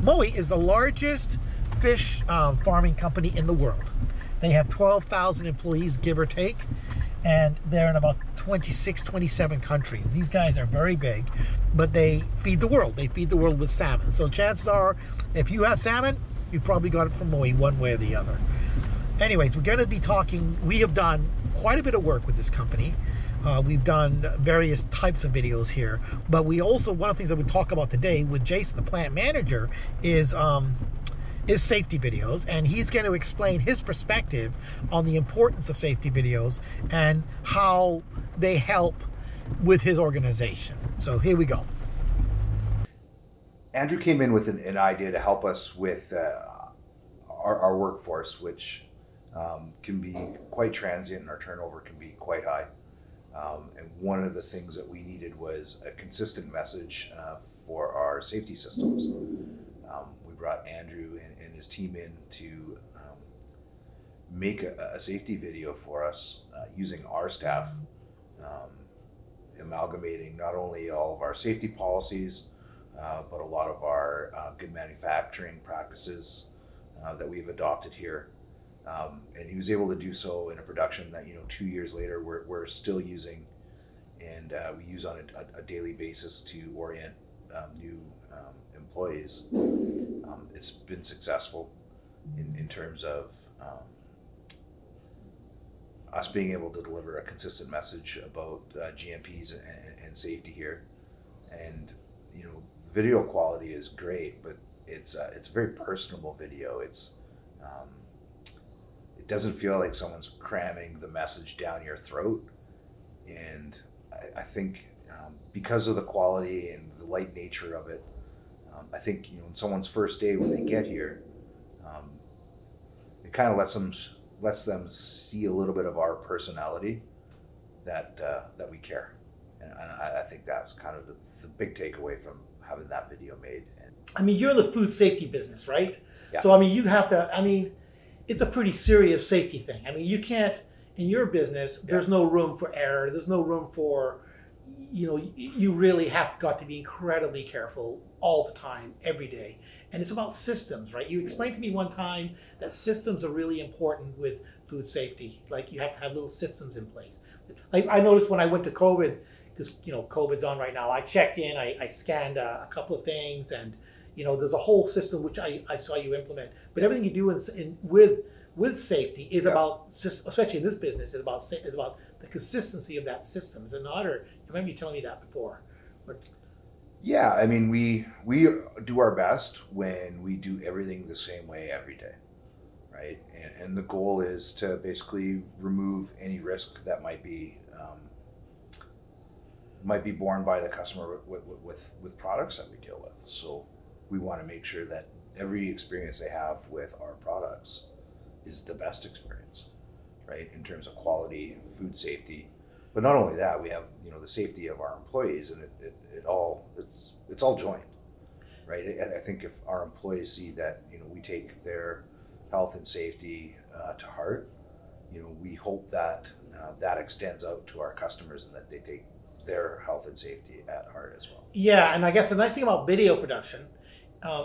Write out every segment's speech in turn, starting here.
Moqi is the largest fish farming company in the world. They have 12,000 employees, give or take, and they're in about 26, 27 countries. These guys are very big, but they feed the world. They feed the world with salmon. So chances are, if you have salmon, you probably got it from Moqi one way or the other. Anyways, we're going to be talking, we have done quite a bit of work with this company. We've done various types of videos here, but we also, one of the things that we talk about today with Jason, the plant manager, is safety videos, and he's going to explain his perspective on the importance of safety videos and how they help with his organization. So here we go. Andrew came in with an idea to help us with our workforce, which can be quite transient, and our turnover can be quite high. And one of the things that we needed was a consistent message for our safety systems. We brought Andrew and his team in to make a safety video for us using our staff, amalgamating not only all of our safety policies, but a lot of our good manufacturing practices that we've adopted here. And he was able to do so in a production that, 2 years later, we're still using, and we use on a daily basis to orient new employees. It's been successful in terms of us being able to deliver a consistent message about GMPs and safety here. And the video quality is great, but it's a very personable video. It doesn't feel like someone's cramming the message down your throat. And I think because of the quality and the light nature of it, I think in someone's first day when they get here, it kind of lets them see a little bit of our personality, that we care. And I think that's kind of the big takeaway from having that video made. I mean, you're in the food safety business, right? Yeah. So you have to, it's a pretty serious safety thing. You can't, in your business, there's no room for error. There's no room for, you really have got to be incredibly careful all the time, every day. And it's about systems, right? You explained to me one time that systems are really important with food safety. Like you have to have little systems in place. Like I noticed when I went to COVID, because COVID's on right now, I checked in, I scanned a couple of things, and there's a whole system which I saw you implement. But everything you do with safety is about, especially in this business, is about the consistency of that system. Is it not? Or I remember you telling me that before. But, yeah, we do our best when we do everything the same way every day, right? And the goal is to basically remove any risk that might be borne by the customer with products that we deal with. So we want to make sure that every experience they have with our products is the best experience, right? In terms of quality, food safety, but not only that, we have the safety of our employees, and it's all joined, right? I think if our employees see that we take their health and safety to heart, we hope that that extends out to our customers, and that they take their health and safety at heart as well. Yeah, and I guess the nice thing about video production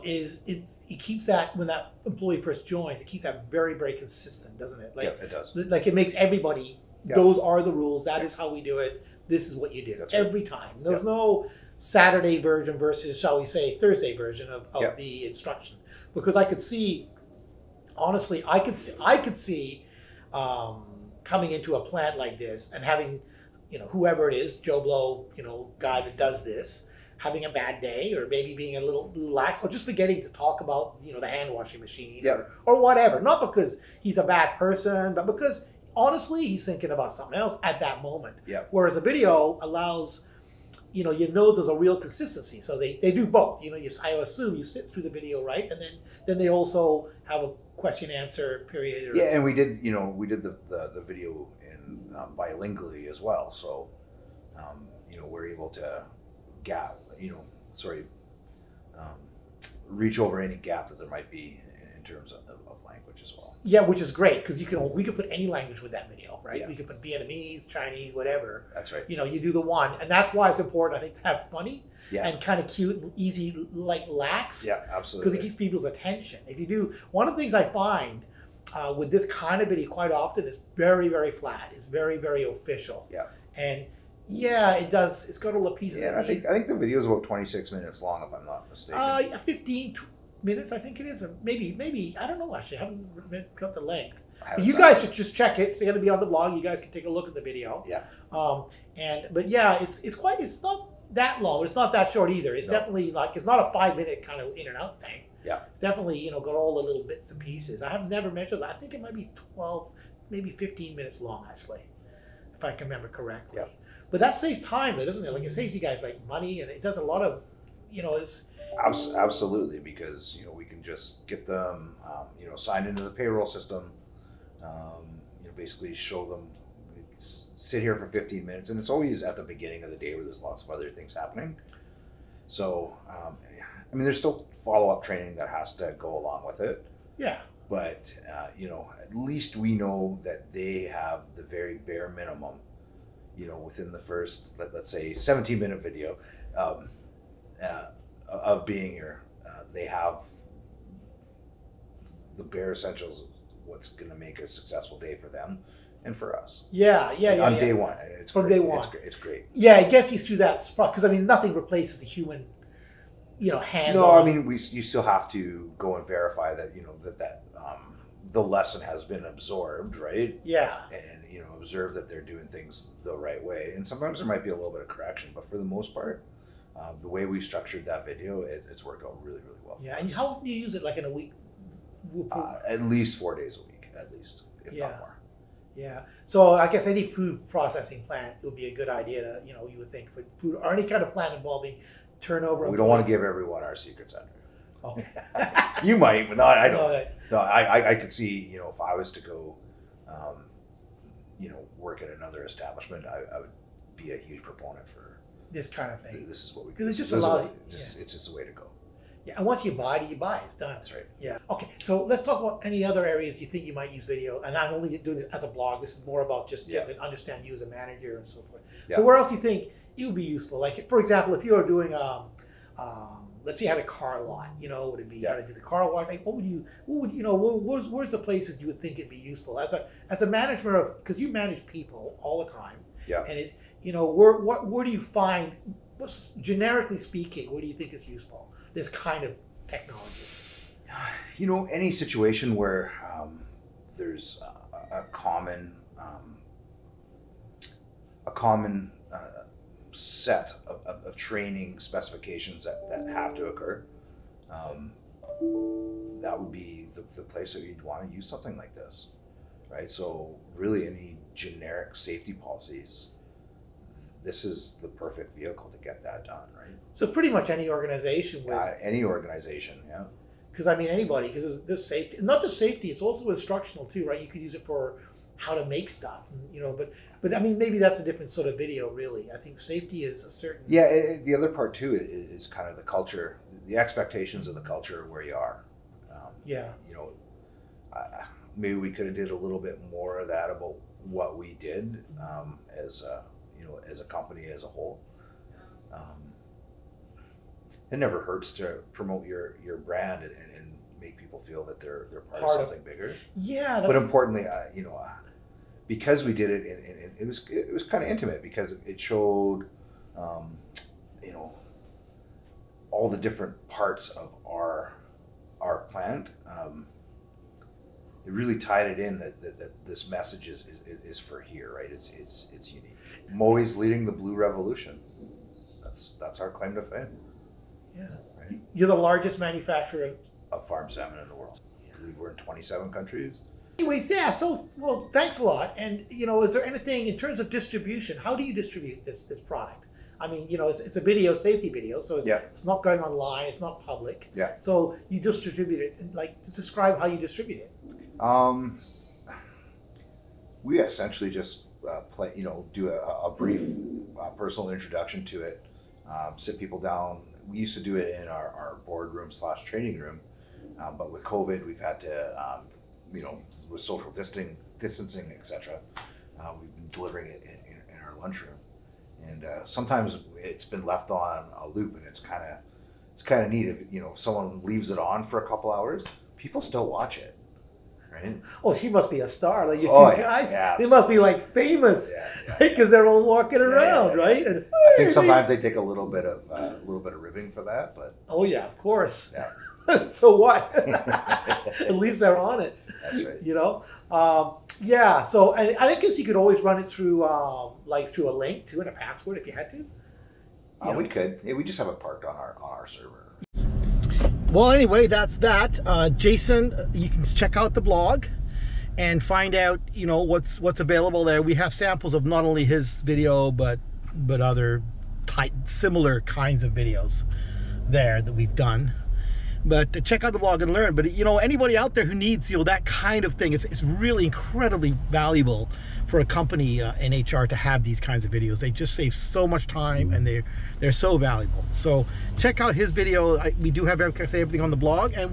is it keeps that, when that employee first joins, it keeps that very, very consistent, doesn't it? Yeah, it does. Like it makes everybody, those are the rules, that is how we do it, this is what you do. That's every time. There's no Saturday version versus, shall we say, Thursday version of the instruction. Because I could see, honestly, I could see coming into a plant like this and having, whoever it is, Joe Blow, guy that does this, having a bad day, or maybe being a little lax, or just forgetting to talk about, the hand washing machine, or whatever. Not because he's a bad person, but because honestly, he's thinking about something else at that moment. Whereas a video allows, there's a real consistency. So they do both. I assume you sit through the video, right? And then they also have a question answer period. And we did, the video in bilingually as well. So, we're able to reach over any gap that there might be in terms of language as well. Yeah, which is great because we could put any language with that video, right? Yeah. We could put Vietnamese, Chinese, whatever. That's right. You know, you do the one, and that's why it's important, I think, to have funny and kind of cute and easy, like lax. Yeah, absolutely. Because it keeps people's attention. If you do, one of the things I find with this kind of video quite often is very, very flat. It's very, very official. Yeah. And yeah, it does. It's got all the pieces. Yeah, I think the video is about 26 minutes long, if I'm not mistaken. 15 minutes, I think it is. Or maybe I don't know. Actually, I haven't got the length. But You guys should just check it. It's going to be on the blog. You guys can take a look at the video. Yeah. But yeah, it's not that long. It's not that short either. It's definitely like, it's not a 5-minute kind of in and out thing. Yeah. It's definitely, you know, got all the little bits and pieces. I have never measured that. I think it might be 12, maybe 15 minutes long, actually, if I can remember correctly. Yeah. But that saves time, though, doesn't it? Like, it saves you guys like money, and it does a lot of, you know, it's absolutely, because, you know, we can just get them, you know, signed into the payroll system. You know, basically show them, sit here for 15 minutes, and it's always at the beginning of the day where there's lots of other things happening. So, I mean, there's still follow-up training that has to go along with it. Yeah. But, you know, at least we know that they have the very bare minimum, you know, within the first, let's say, 17-minute video of being here. They have the bare essentials of what's going to make a successful day for them and for us. Yeah. On day one. It's from great. Day one. It's great. Yeah, it gets you through that spot, because, I mean, nothing replaces the human, you know, hands. No, I mean, you still have to go and verify that, you know, that the lesson has been absorbed, right? Yeah. And, you know, observe that they're doing things the right way. And sometimes there might be a little bit of correction, but for the most part, the way we structured that video, it's worked out really, really well. Yeah, and how often do you use it, like in a week? At least 4 days a week, at least, if not more. Yeah. So I guess any food processing plant would be a good idea to, you know, you would think, for food, or any kind of plant involving turnover. We don't want to give everyone our secrets, Andrew. Okay. You might, but not. I don't. No, I could see, you know, if I was to go, you know, work at another establishment, I would be a huge proponent for this kind of thing. This is what we. Because it just allows you. It's just the way to go. Yeah, and once you buy it, you buy it. It's done. That's right. Yeah. Okay, so let's talk about any other areas you think you might use video. And I'm only doing this as a blog. This is more about just getting to understand you as a manager and so forth. Yeah. So where else do you think it would be useful? Like, for example, if you were doing let's say you had a car lot, you know, would it be how to do the car wash? Like, what would you know, where's the places you would think it'd be useful as a manager of, because you manage people all the time. Yeah. And it's, you know, where do you find, generically speaking, where do you think is useful, this kind of technology? You know, any situation where there's a common set of training specifications that have to occur, that would be the place that you'd want to use something like this, right? So really, any generic safety policies, this is the perfect vehicle to get that done, right? So pretty much any organization any organization, yeah. Because, I mean, anybody, because this safety, not just safety, it's also instructional too, right? You could use it for how to make stuff, you know, but I mean, maybe that's a different sort of video, really. I think safety is a certain... Yeah, the other part too is kind of the culture, the expectations of the culture where you are. Yeah. You know, maybe we could have did a little bit more of that about what we did as you know, as a company as a whole. It never hurts to promote your brand and make people feel that they're part of something bigger. Yeah. But importantly, you know, because we did it, and it was kind of intimate, because it showed, you know, all the different parts of our plant. It really tied it in that this message is for here, right? It's unique. Moqi's leading the blue revolution. That's our claim to fame. Yeah. Right? You're the largest manufacturer of farm salmon in the world. I believe we're in 27 countries. Anyways, yeah, so, well, thanks a lot. And, you know, is there anything in terms of distribution, how do you distribute this product? I mean, you know, it's a video, safety video, so it's not going online, it's not public. Yeah. So you just distribute it. Like, describe how you distribute it. We essentially just do a brief personal introduction to it, sit people down. We used to do it in our boardroom / training room, But with COVID, we've had to, you know, with social distancing, etc. We've been delivering it in our lunchroom, and sometimes it's been left on a loop, and it's kind of neat if, you know, if someone leaves it on for a couple hours, people still watch it. Right? Oh, she must be a star. Like your two guys, yeah, they must be like famous, because they're all walking around, right? And, I think sometimes they take a little bit of ribbing for that, but oh yeah, of course. Yeah. So what? At least they're on it. That's right. You know, yeah. So and I guess you could always run it through like through a link too and a password if you had to. We could. Yeah, we just have it parked on our server. Well, anyway, that's that. Jason, you can check out the blog and find out, you know, what's available there. We have samples of not only his video but other similar kinds of videos there that we've done. But check out the blog and learn. But, you know, anybody out there who needs, you know, that kind of thing, it's really incredibly valuable for a company in HR to have these kinds of videos. They just save so much time, and they're so valuable. So check out his video. We do have everything on the blog, and